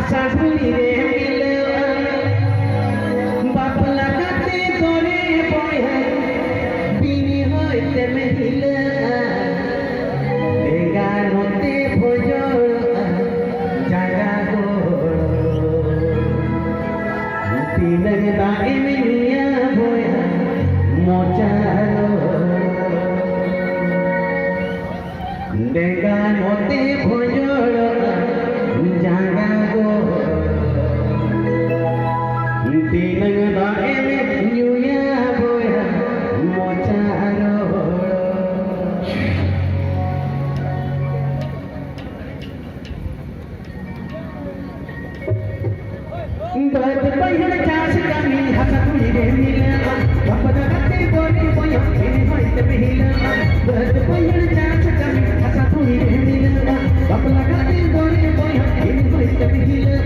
Asaguli re milwa bapla kate dore boy bini hoite mehila dega note bhojo jaga go tinang dae miya boy mochalo dega note bhojo jaga tinang dae miya boy mochalo bat payan chas kami hasatuli re mila bapda kate dore boy bini hoite mehila bat payan chas kami hasatuli re mila bapda kate dore boy bini hoite mehila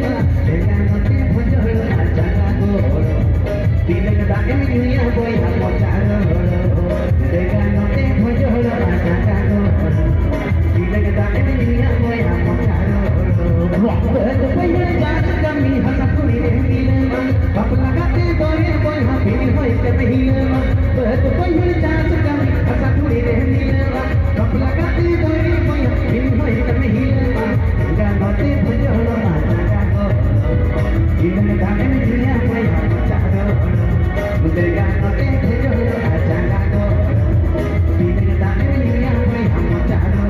dega note bhojol jaga go tinang dae miya boy mochalo dega note bhojol jaga go tinang dae miya boy mochalo bat payan chas kami hasatuli re mila bapda kate dore boy bini hoite mehila bat payan chas kami hasatuli re mila bapda kate dore boy bini hoite mehila dega note bhojol jaga go tinang dae miya boy mochalo dega note bhojol jaga go tinang dae miya boy mochalo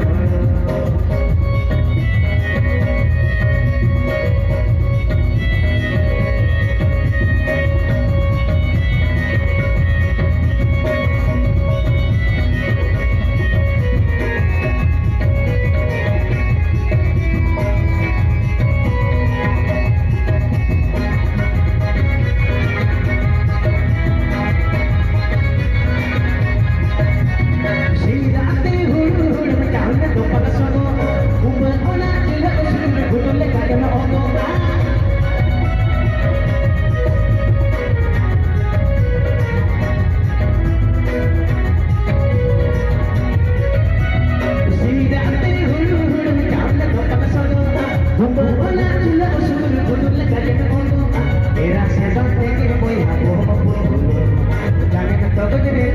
Terima kasih.